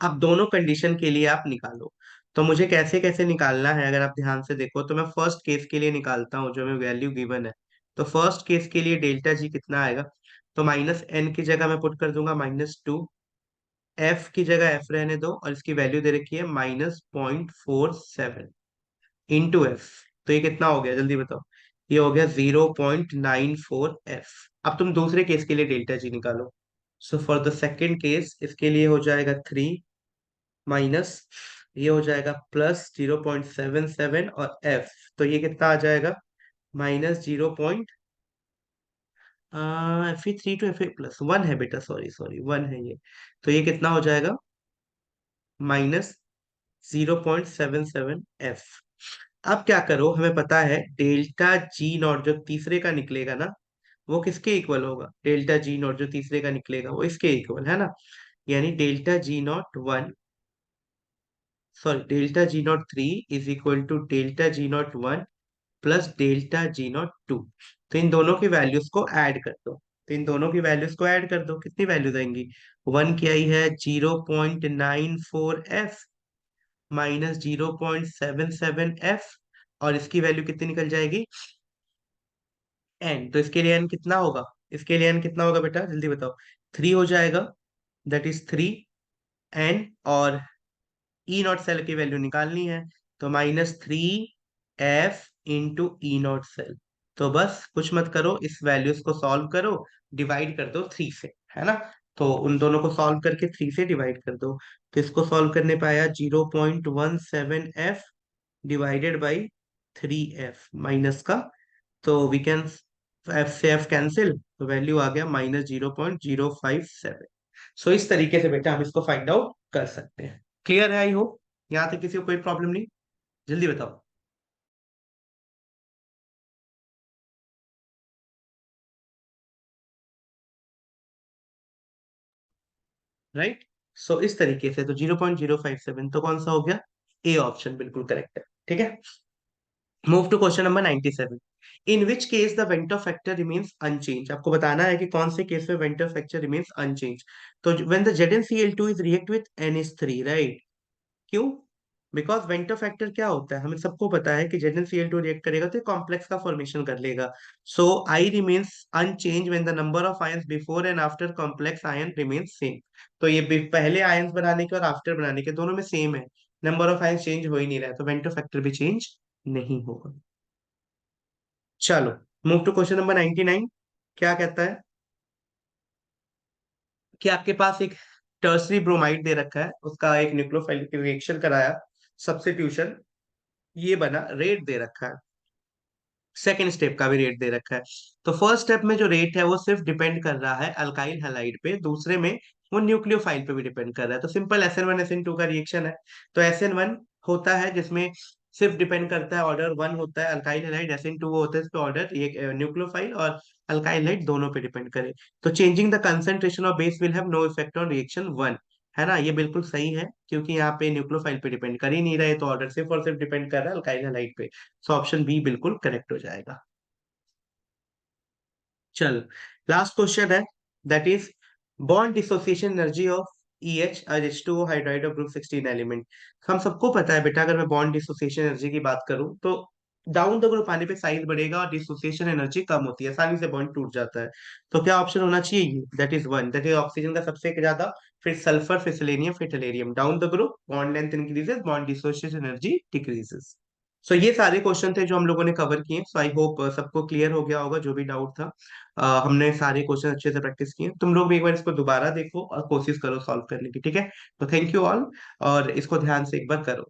अब दोनों कंडीशन के लिए आप निकालो। तो मुझे कैसे कैसे निकालना है, अगर आप ध्यान से देखो तो मैं फर्स्ट केस के लिए निकालता हूँ जो हमें वैल्यू गिवन है। तो फर्स्ट केस के लिए डेल्टा जी कितना आएगा, तो माइनस एन की जगह मैं पुट कर दूंगा -2, एफ की जगह एफ रहने दो, और इसकी वैल्यू दे रखी है -0.47 इंटू एफ। तो ये कितना हो गया जल्दी बताओ, ये हो गया 0.94 एफ। अब तुम दूसरे केस के लिए डेल्टा जी निकालो। So for the second case इसके लिए हो जाएगा 3 माइनस, ये हो जाएगा +0.77, और एफ तो ये कितना आ जाएगा, -0, Fe3 to Fa+1 है बेटा, सॉरी सॉरी 1 है ये। तो ये कितना हो जाएगा, -0.77 एफ। अब क्या करो, हमें पता है डेल्टा जी नॉट जो तीसरे का निकलेगा ना, वो किसके इक्वल होगा, डेल्टा जी नॉट जो तीसरे का निकलेगा वो इसके इक्वल है ना। यानी delta G naught 1, sorry delta G naught 3 is equal to delta G naught 1 plus delta G naught 2। तो इन दोनों की वैल्यूज को ऐड कर दो। तो इन दोनों की वैल्यूज को ऐड कर दो, कितनी वैल्यूज आएंगी, 1 की आई है 0.94 एफ, -0.77 एफ, और इसकी वैल्यू कितनी निकल जाएगी, एन। तो इसके लिए एन कितना होगा, इसके लिए एन कितना होगा बेटा जल्दी बताओ, 3 हो जाएगा, दैट इज 3 एन। और ई नॉट सेल की वैल्यू निकालनी है, तो -3 F into E naught cell. तो बस कुछ मत करो, इस वैल्यूज को सॉल्व करो, डिवाइड कर दो 3 से, है ना। तो उन दोनों को सॉल्व करके 3 से डिवाइड कर दो। तो इसको सॉल्व करने पे आया 0.17 F divided by 3 F minus का, तो वी कैन, एफ से एफ कैंसिल, तो वैल्यू आ गया -0.057। सो इस तरीके से बेटा हम इसको फाइंड आउट कर सकते हैं। क्लियर है, आई होप यहाँ तक किसी को कोई प्रॉब्लम नहीं, जल्दी बताओ। राइट, सो इस तरीके से तो 0.057 तो कौन सा हो गया, ए ऑप्शन बिल्कुल करेक्ट है। ठीक है, move to question number 97। In which case the van't Hoff factor remains unchanged? आपको बताना है कि कौन से केस में वेंटर फैक्टर रिमेन्स अनचेंज। तो when the ZnCl2 is react with NH3, right. क्यों, बिकॉज वेंटर फैक्टर क्या होता है, हमें सबको पता है कि ZnCl2 रिएक्ट करेगा तो कॉम्प्लेक्स का फॉर्मेशन कर लेगा। So I remains unchange when the number of ions before and after complex ion remains same. तो ये पहले आयंस बनाने के और आफ्टर बनाने के दोनों में सेम है, नंबर ऑफ आयंस चेंज हो ही नहीं रहा है, तो वेंटर फैक्टर भी चेंज नहीं होगा। चलो मूव टू क्वेश्चन नंबर 99। क्या कहता है कि आपके पास एक टर्सरी ब्रोमाइड दे रखा है, उसका एक न्यूक्लियोफाइलिक रिएक्शन कराया, सब्स्टिट्यूशन, ये बना, रेट दे रखा है, सेकेंड स्टेप का भी रेट दे रखा है। तो फर्स्ट स्टेप में जो रेट है वो सिर्फ डिपेंड कर रहा है अल्काइल हैलाइड पे, दूसरे में वो न्यूक्लियोफाइल पे भी डिपेंड कर रहा है। तो सिंपल SN1 SN2 का रिएक्शन है। तो SN1 होता है जिसमें सिर्फ डिपेंड करता है, ऑर्डर वन होता है अल्काइल हैलाइड, SN2 वो होता है, इस पे ऑर्डर ये न्यूक्लियोफाइल और अल्काइल हैलाइड दोनों पे डिपेंड करे। तो changing the concentration of base will have no effect on reaction one, है ना, ये बिल्कुल सही है, क्योंकि यहाँ पे न्यूक्लियोफाइल पे डिपेंड कर ही नहीं रहे, तो ऑर्डर सिर्फ और सिर्फ डिपेंड कर रहा है अल्काइल हैलाइड पे। सो ऑप्शन बी बिल्कुल करेक्ट हो जाएगा। चल, लास्ट क्वेश्चन है, that is bond dissociation energy of EH और H2O hydride of group 16 element. हम सबको पता है बेटा, अगर मैं बॉन्ड डिसोसिएशन एनर्जी की बात करूं तो डाउन द ग्रुप आने पे साइज बढ़ेगा और डिसोसिएशन एनर्जी कम होती है, आसानी से बॉन्ड टूट जाता है। तो क्या ऑप्शन होना चाहिए? That is one, that is oxygen का सबसे ज्यादा, फिर सल्फर, फिर सेलेनियम, फिर tellurium. Down the group bond length increases, bond dissociation energy decreases. So ये सारे क्वेश्चन थे जो हम लोगों ने कवर किए। सो आई होप सबको क्लियर हो गया होगा जो भी डाउट था। हमने सारे क्वेश्चन अच्छे से प्रैक्टिस किए, तुम लोग भी एक बार इसको दोबारा देखो और कोशिश करो सॉल्व करने की, ठीक है? तो थैंक यू ऑल, और इसको ध्यान से एक बार करो।